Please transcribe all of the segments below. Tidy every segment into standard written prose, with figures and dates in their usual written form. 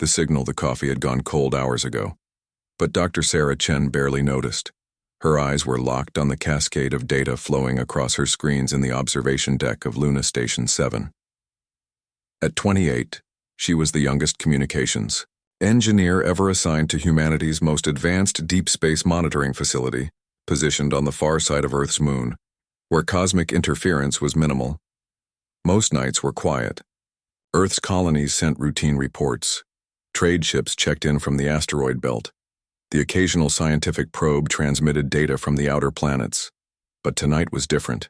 the signal the coffee had gone cold hours ago. But Dr. Sarah Chen barely noticed. Her eyes were locked on the cascade of data flowing across her screens in the observation deck of Luna Station 7. At 28, she was the youngest communications engineer ever assigned to humanity's most advanced deep space monitoring facility, positioned on the far side of Earth's moon, where cosmic interference was minimal. Most nights were quiet. Earth's colonies sent routine reports. Trade ships checked in from the asteroid belt. The occasional scientific probe transmitted data from the outer planets. But tonight was different.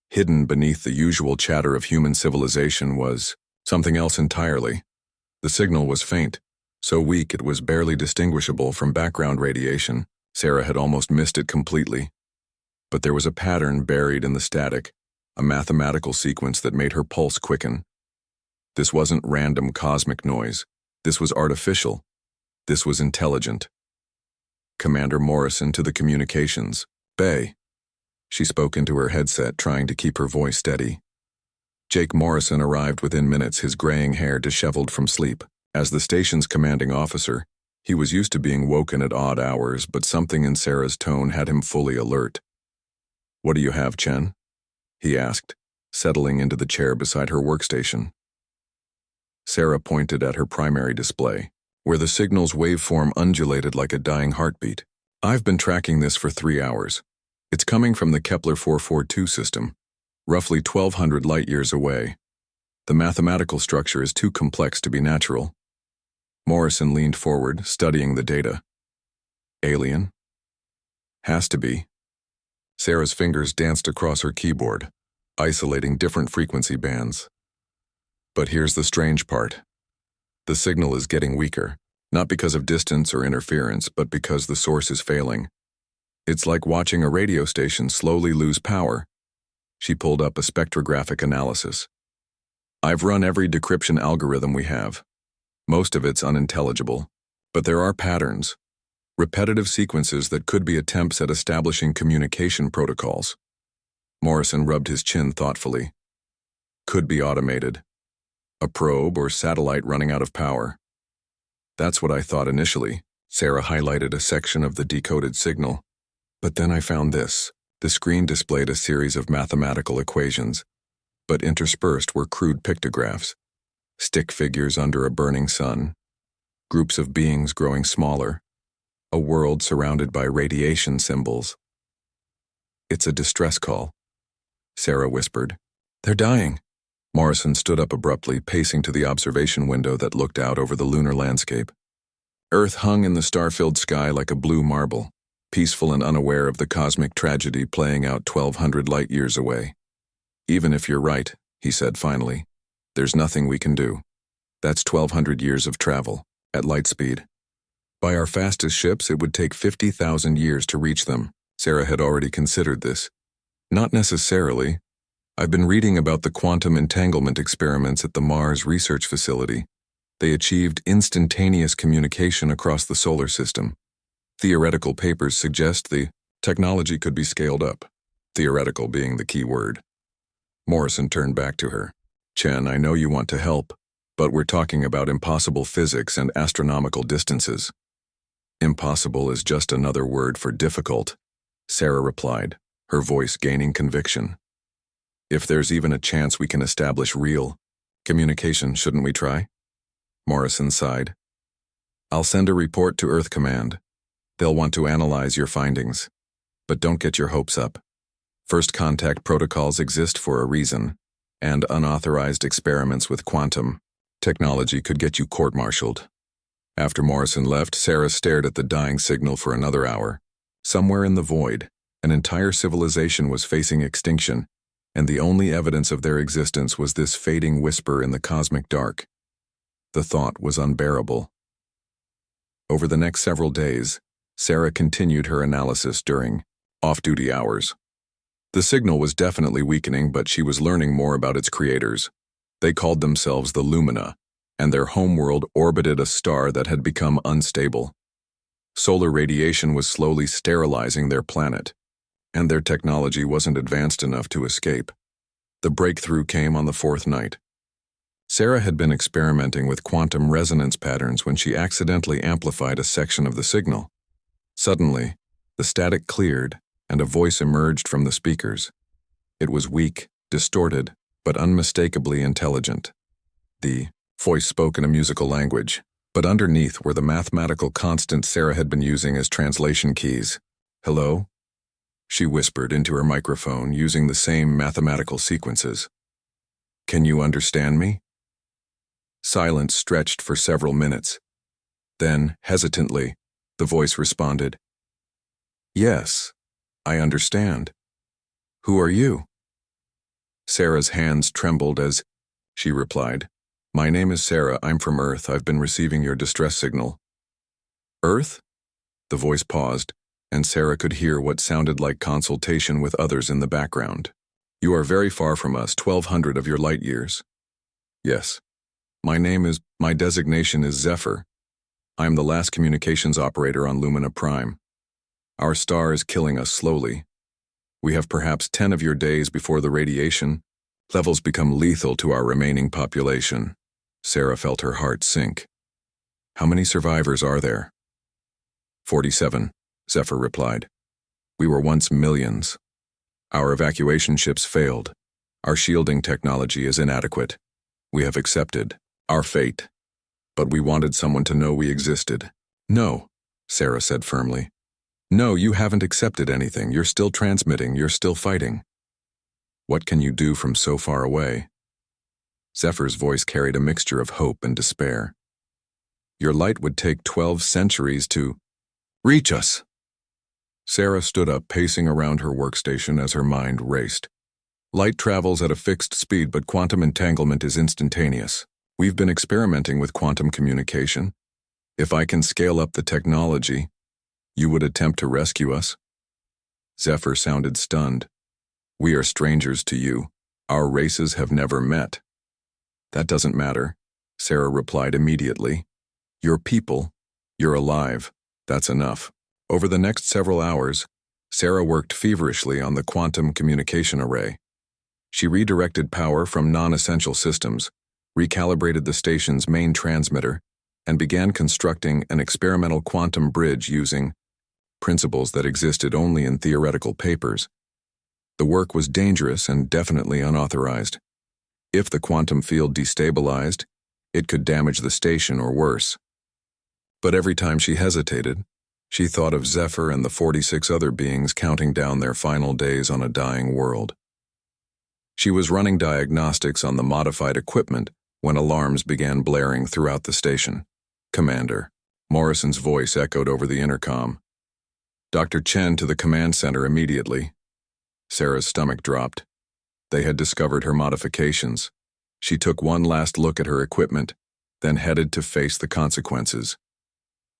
Hidden beneath the usual chatter of human civilization was something else entirely. The signal was faint, so weak it was barely distinguishable from background radiation. Sarah had almost missed it completely. But there was a pattern buried in the static, a mathematical sequence that made her pulse quicken. This wasn't random cosmic noise. This was artificial. This was intelligent. Commander Morrison to the communications. Bay. She spoke into her headset, trying to keep her voice steady. Jake Morrison arrived within minutes, his graying hair disheveled from sleep. As the station's commanding officer, he was used to being woken at odd hours, but something in Sarah's tone had him fully alert. "What do you have, Chen?" he asked, settling into the chair beside her workstation. Sarah pointed at her primary display, where the signal's waveform undulated like a dying heartbeat. "I've been tracking this for 3 hours. It's coming from the Kepler 442 system, roughly 1,200 light-years away. The mathematical structure is too complex to be natural." Morrison leaned forward, studying the data. "Alien?" "Has to be." Sarah's fingers danced across her keyboard, isolating different frequency bands. "But here's the strange part. The signal is getting weaker, not because of distance or interference, but because the source is failing. It's like watching a radio station slowly lose power." She pulled up a spectrographic analysis. "I've run every decryption algorithm we have. Most of it's unintelligible, but there are patterns, repetitive sequences that could be attempts at establishing communication protocols." Morrison rubbed his chin thoughtfully. "Could be automated. A probe or satellite running out of power." "That's what I thought initially." Sarah highlighted a section of the decoded signal. "But then I found this." The screen displayed a series of mathematical equations, but interspersed were crude pictographs. Stick figures under a burning sun, groups of beings growing smaller, a world surrounded by radiation symbols. "It's a distress call," Sarah whispered. "They're dying." Morrison stood up abruptly, pacing to the observation window that looked out over the lunar landscape. Earth hung in the star-filled sky like a blue marble, peaceful and unaware of the cosmic tragedy playing out 1,200 light-years away. "Even if you're right," he said finally, "there's nothing we can do. That's 1,200 years of travel, at light speed. By our fastest ships, it would take 50,000 years to reach them." Sarah had already considered this. "Not necessarily. I've been reading about the quantum entanglement experiments at the Mars Research Facility. They achieved instantaneous communication across the solar system. Theoretical papers suggest the technology could be scaled up, theoretical being the key word." Morrison turned back to her. "Chen, I know you want to help, but we're talking about impossible physics and astronomical distances." "Impossible is just another word for difficult," Sarah replied, her voice gaining conviction. "If there's even a chance we can establish real communication, shouldn't we try?" Morrison sighed. "I'll send a report to Earth Command. They'll want to analyze your findings. But don't get your hopes up. First contact protocols exist for a reason, and unauthorized experiments with quantum technology could get you court-martialed." After Morrison left, Sarah stared at the dying signal for another hour. Somewhere in the void, an entire civilization was facing extinction, and the only evidence of their existence was this fading whisper in the cosmic dark. The thought was unbearable. Over the next several days, Sarah continued her analysis during off-duty hours. The signal was definitely weakening, but she was learning more about its creators. They called themselves the Lumina, and their homeworld orbited a star that had become unstable. Solar radiation was slowly sterilizing their planet, and their technology wasn't advanced enough to escape. The breakthrough came on the 4th night. Sarah had been experimenting with quantum resonance patterns when she accidentally amplified a section of the signal. Suddenly, the static cleared, and a voice emerged from the speakers. It was weak, distorted, but unmistakably intelligent. The voice spoke in a musical language, but underneath were the mathematical constants Sarah had been using as translation keys. "Hello?" She whispered into her microphone using the same mathematical sequences. "Can you understand me?" Silence stretched for several minutes. Then, hesitantly, the voice responded, "Yes, I understand. Who are you?" Sarah's hands trembled as she replied, "My name is Sarah. I'm from Earth. I've been receiving your distress signal." "Earth?" The voice paused, and Sarah could hear what sounded like consultation with others in the background. "You are very far from us, 1,200 of your light years." "Yes. My designation is Zephyr. I am the last communications operator on Lumina Prime. Our star is killing us slowly. We have perhaps 10 of your days before the radiation levels become lethal to our remaining population." Sarah felt her heart sink. "How many survivors are there?" 47, Zephyr replied. "We were once millions. Our evacuation ships failed. Our shielding technology is inadequate. We have accepted our fate. But we wanted someone to know we existed." "No," Sarah said firmly. "No, you haven't accepted anything. You're still transmitting. You're still fighting. What can you do from so far away?" Zephyr's voice carried a mixture of hope and despair. "Your light would take 12 centuries to reach us." Sarah stood up, pacing around her workstation as her mind raced. "Light travels at a fixed speed, but quantum entanglement is instantaneous. We've been experimenting with quantum communication. If I can scale up the technology, you would attempt to rescue us?" Zephyr sounded stunned. "We are strangers to you. Our races have never met." "That doesn't matter," Sarah replied immediately. "You're people. You're alive. That's enough." Over the next several hours, Sarah worked feverishly on the quantum communication array. She redirected power from non-essential systems, recalibrated the station's main transmitter, and began constructing an experimental quantum bridge using principles that existed only in theoretical papers. The work was dangerous and definitely unauthorized. If the quantum field destabilized, it could damage the station or worse. But every time she hesitated, she thought of Zephyr and the 46 other beings counting down their final days on a dying world. She was running diagnostics on the modified equipment when alarms began blaring throughout the station. "Commander," Morrison's voice echoed over the intercom. "Dr. Chen to the command center immediately." Sarah's stomach dropped. They had discovered her modifications. She took one last look at her equipment, then headed to face the consequences.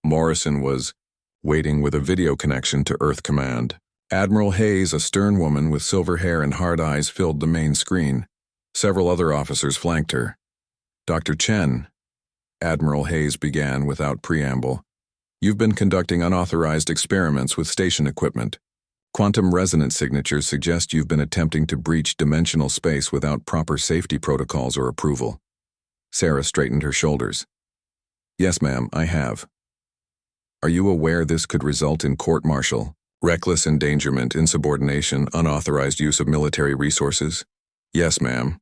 Morrison was waiting with a video connection to Earth Command. Admiral Hayes, a stern woman with silver hair and hard eyes, filled the main screen. Several other officers flanked her. "Dr. Chen," Admiral Hayes began without preamble, "you've been conducting unauthorized experiments with station equipment. Quantum resonance signatures suggest you've been attempting to breach dimensional space without proper safety protocols or approval." Sarah straightened her shoulders. "Yes, ma'am, I have." "Are you aware this could result in court-martial, reckless endangerment, insubordination, unauthorized use of military resources?" "Yes, ma'am."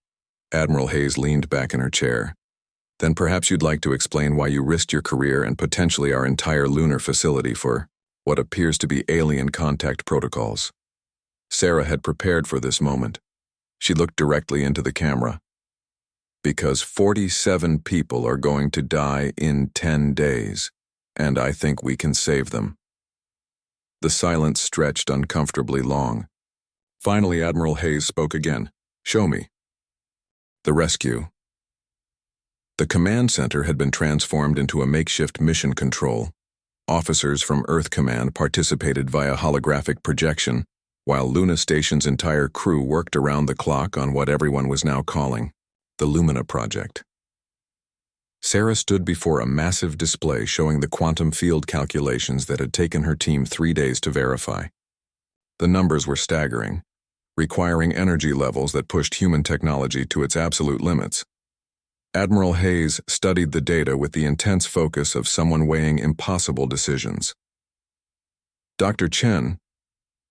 Admiral Hayes leaned back in her chair. "Then perhaps you'd like to explain why you risked your career and potentially our entire lunar facility for what appears to be alien contact protocols." Sarah had prepared for this moment. She looked directly into the camera. "Because 47 people are going to die in 10 days, and I think we can save them." The silence stretched uncomfortably long. Finally, Admiral Hayes spoke again. "Show me." The rescue. The command center had been transformed into a makeshift mission control. Officers from Earth Command participated via holographic projection, while Luna Station's entire crew worked around the clock on what everyone was now calling the Lumina Project. Sarah stood before a massive display showing the quantum field calculations that had taken her team 3 days to verify. The numbers were staggering, requiring energy levels that pushed human technology to its absolute limits. Admiral Hayes studied the data with the intense focus of someone weighing impossible decisions. Dr. Chen,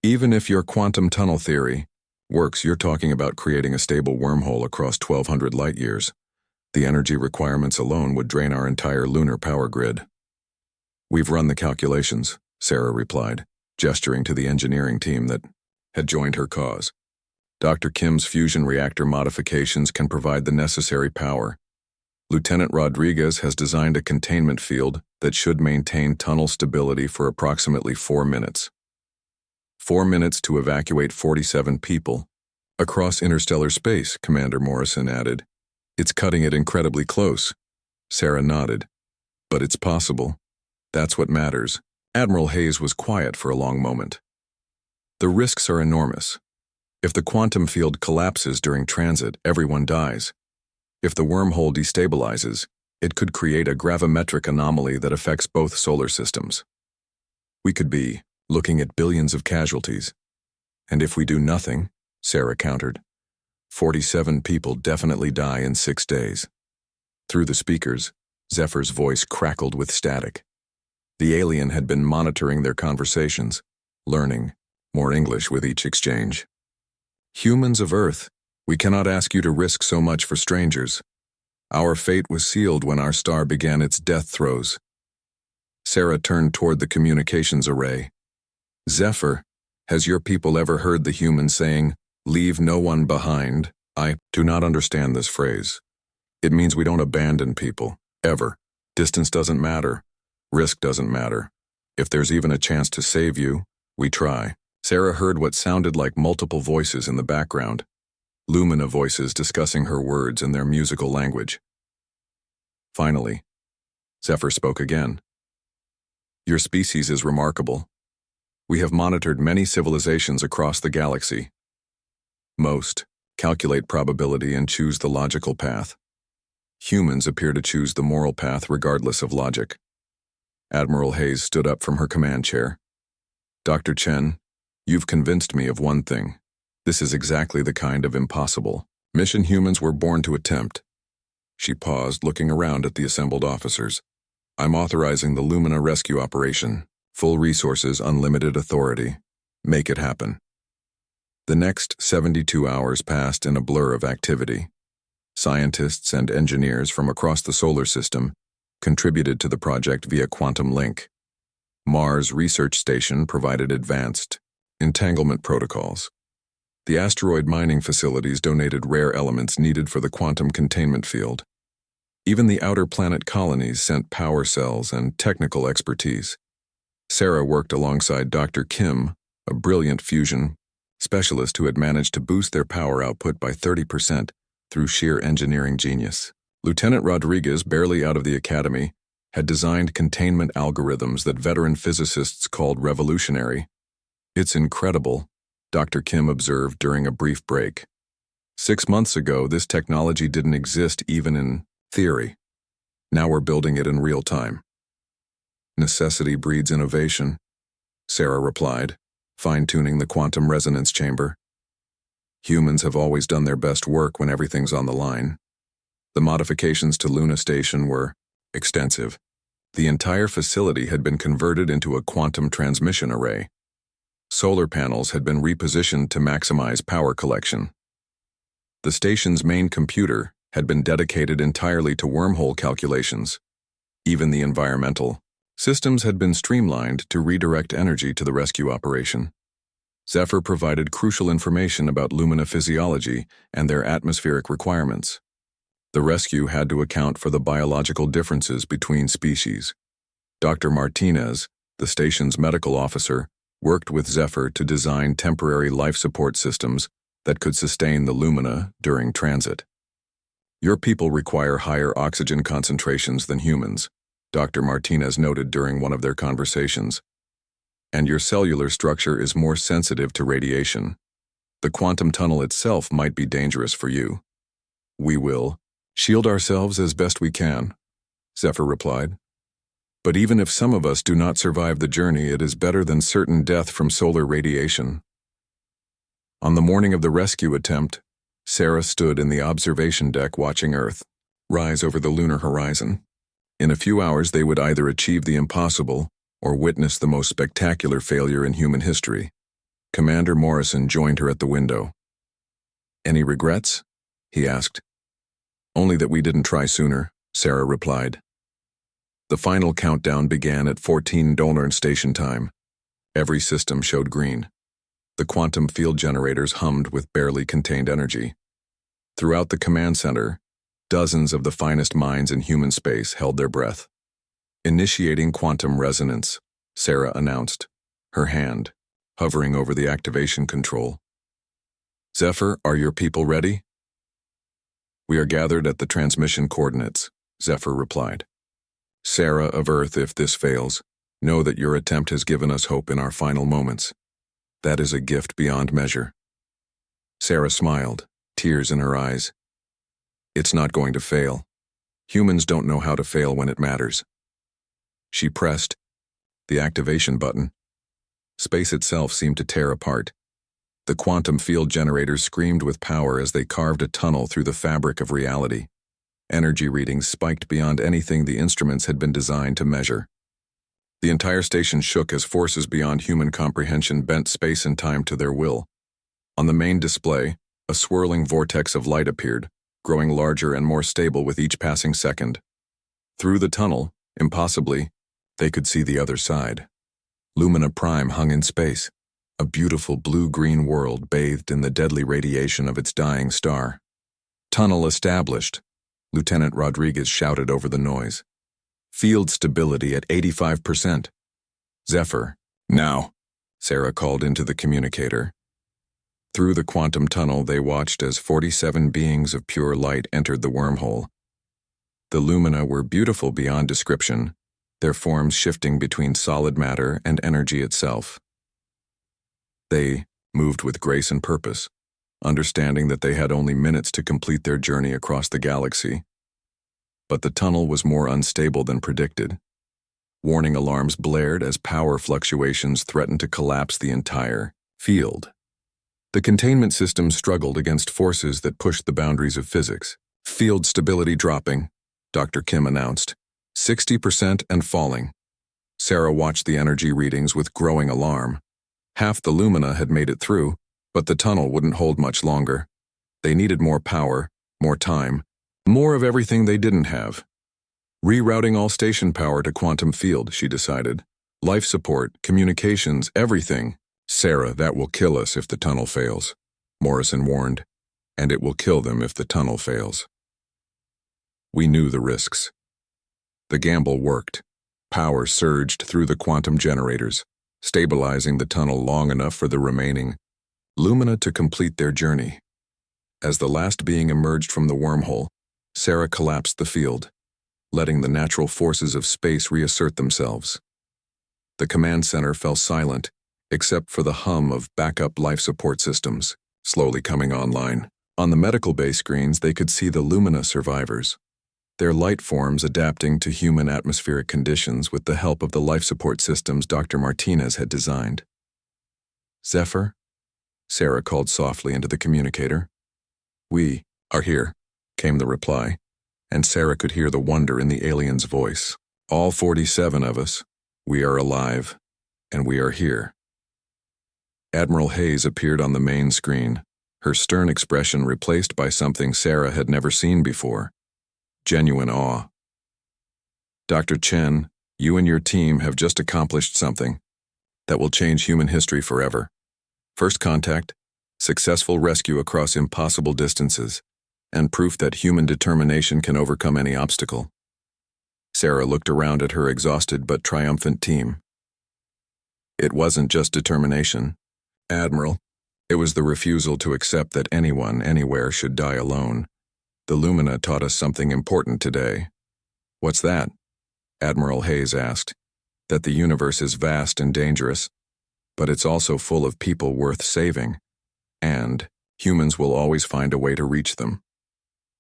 even if your quantum tunnel theory works, you're talking about creating a stable wormhole across 1,200 light-years. The energy requirements alone would drain our entire lunar power grid. We've run the calculations, Sarah replied, gesturing to the engineering team that had joined her cause. Dr. Kim's fusion reactor modifications can provide the necessary power. Lieutenant Rodriguez has designed a containment field that should maintain tunnel stability for approximately 4 minutes. 4 minutes to evacuate 47 people across interstellar space, Commander Morrison added. It's cutting it incredibly close. Sarah nodded. But it's possible. That's what matters. Admiral Hayes was quiet for a long moment. The risks are enormous. If the quantum field collapses during transit, everyone dies. If the wormhole destabilizes, it could create a gravimetric anomaly that affects both solar systems. We could be looking at billions of casualties. And if we do nothing, Sarah countered, 47 people definitely die in 6 days. Through the speakers, Zephyr's voice crackled with static. The alien had been monitoring their conversations, learning more English with each exchange. Humans of Earth, we cannot ask you to risk so much for strangers. Our fate was sealed when our star began its death throes. Sarah turned toward the communications array. Zephyr, has your people ever heard the human saying, "Leave no one behind"? I do not understand this phrase. It means we don't abandon people, ever. Distance doesn't matter. Risk doesn't matter. If there's even a chance to save you, we try. Sarah heard what sounded like multiple voices in the background, Lumina voices discussing her words in their musical language. Finally, Zephyr spoke again. Your species is remarkable. We have monitored many civilizations across the galaxy. Most calculate probability and choose the logical path. Humans appear to choose the moral path regardless of logic. Admiral Hayes stood up from her command chair. Dr. Chen, you've convinced me of one thing. This is exactly the kind of impossible mission humans were born to attempt. She paused, looking around at the assembled officers. I'm authorizing the Lumina rescue operation. Full resources, unlimited authority. Make it happen. The next 72 hours passed in a blur of activity. Scientists and engineers from across the solar system contributed to the project via quantum link. Mars Research Station provided advanced entanglement protocols. The asteroid mining facilities donated rare elements needed for the quantum containment field. Even the outer planet colonies sent power cells and technical expertise. Sarah worked alongside Dr. Kim, a brilliant fusion specialist who had managed to boost their power output by 30% through sheer engineering genius. Lieutenant Rodriguez, barely out of the academy, had designed containment algorithms that veteran physicists called revolutionary. It's incredible, Dr. Kim observed during a brief break. 6 months ago, this technology didn't exist even in theory. Now we're building it in real time. Necessity breeds innovation, Sarah replied, fine-tuning the quantum resonance chamber. Humans have always done their best work when everything's on the line. The modifications to Luna Station were extensive. The entire facility had been converted into a quantum transmission array. Solar panels had been repositioned to maximize power collection. The station's main computer had been dedicated entirely to wormhole calculations. Even the environmental systems had been streamlined to redirect energy to the rescue operation. Zephyr provided crucial information about Lumina physiology and their atmospheric requirements. The rescue had to account for the biological differences between species. Dr. Martinez, the station's medical officer, worked with Zephyr to design temporary life support systems that could sustain the Lumina during transit. Your people require higher oxygen concentrations than humans, Dr. Martinez noted during one of their conversations. And your cellular structure is more sensitive to radiation. The quantum tunnel itself might be dangerous for you. We will shield ourselves as best we can, Zephyr replied. But even if some of us do not survive the journey, it is better than certain death from solar radiation. On the morning of the rescue attempt, Sarah stood in the observation deck watching Earth. rise over the lunar horizon. In a few hours, they would either achieve the impossible or witness the most spectacular failure in human history. Commander Morrison joined her at the window. "Any regrets?" he asked. "Only that we didn't try sooner," Sarah replied. The final countdown began at 14 Dolnar station time. Every system showed green. The quantum field generators hummed with barely contained energy. Throughout the command center, dozens of the finest minds in human space held their breath. "Initiating quantum resonance," Sarah announced, her hand hovering over the activation control. "Zephyr, are your people ready?" "We are gathered at the transmission coordinates," Zephyr replied. "Sarah of Earth, if this fails, know that your attempt has given us hope in our final moments. That is a gift beyond measure." Sarah smiled, tears in her eyes. "It's not going to fail. Humans don't know how to fail when it matters." She pressed the activation button. Space itself seemed to tear apart. The quantum field generators screamed with power as they carved a tunnel through the fabric of reality. Energy readings spiked beyond anything the instruments had been designed to measure. The entire station shook as forces beyond human comprehension bent space and time to their will. On the main display, a swirling vortex of light appeared, growing larger and more stable with each passing second. Through the tunnel, impossibly, they could see the other side. Lumina Prime hung in space, a beautiful blue-green world bathed in the deadly radiation of its dying star. "Tunnel established," Lieutenant Rodriguez shouted over the noise. "Field stability at 85%. "Zephyr, now," Sarah called into the communicator. Through the quantum tunnel, they watched as 47 beings of pure light entered the wormhole. The lumina were beautiful beyond description, their forms shifting between solid matter and energy itself. They moved with grace and purpose, understanding that they had only minutes to complete their journey across the galaxy. But the tunnel was more unstable than predicted. Warning alarms blared as power fluctuations threatened to collapse the entire field. The containment system struggled against forces that pushed the boundaries of physics. "Field stability dropping," Dr. Kim announced. 60% and falling. Sarah watched the energy readings with growing alarm. Half the lumina had made it through, but the tunnel wouldn't hold much longer. They needed more power, more time, more of everything they didn't have. "Rerouting all station power to quantum field," she decided. "Life support, communications, everything." "Sarah, that will kill us if the tunnel fails," Morrison warned. "And it will kill them if the tunnel fails." We knew the risks. The gamble worked. Power surged through the quantum generators, stabilizing the tunnel long enough for the remaining lumina to complete their journey. As the last being emerged from the wormhole, Sarah collapsed the field, letting the natural forces of space reassert themselves. The command center fell silent, except for the hum of backup life support systems, slowly coming online. On the medical bay screens, they could see the lumina survivors, their light forms adapting to human atmospheric conditions with the help of the life support systems Dr. Martinez had designed. "Zephyr?" Sarah called softly into the communicator. "We are here," came the reply, and Sarah could hear the wonder in the alien's voice. "All 47 of us, we are alive, and we are here." Admiral Hayes appeared on the main screen, her stern expression replaced by something Sarah had never seen before. Genuine awe. "Dr. Chen, you and your team have just accomplished something that will change human history forever. First contact, successful rescue across impossible distances, and proof that human determination can overcome any obstacle." Sarah looked around at her exhausted but triumphant team. "It wasn't just determination, Admiral. It was the refusal to accept that anyone, anywhere should die alone. The Lumina taught us something important today." "What's that?" Admiral Hayes asked. "That the universe is vast and dangerous, but it's also full of people worth saving, and humans will always find a way to reach them."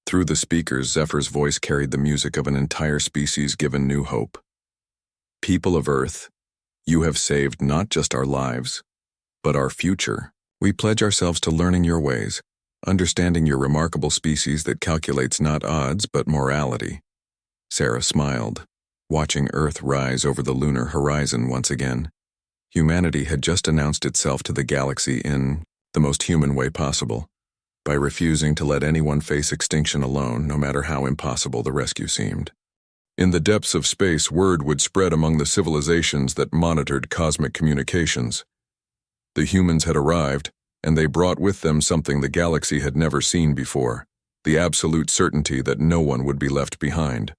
Through the speakers, Zephyr's voice carried the music of an entire species given new hope. "People of Earth, you have saved not just our lives, but our future. We pledge ourselves to learning your ways, Understanding your remarkable species that calculates not odds but morality. Sarah smiled, watching Earth rise over the lunar horizon once again. Humanity had just announced itself to the galaxy in the most human way possible, by refusing to let anyone face extinction alone, no matter how impossible the rescue seemed. In the depths of space, word would spread among the civilizations that monitored cosmic communications. The humans had arrived, and they brought with them something the galaxy had never seen before, the absolute certainty that no one would be left behind.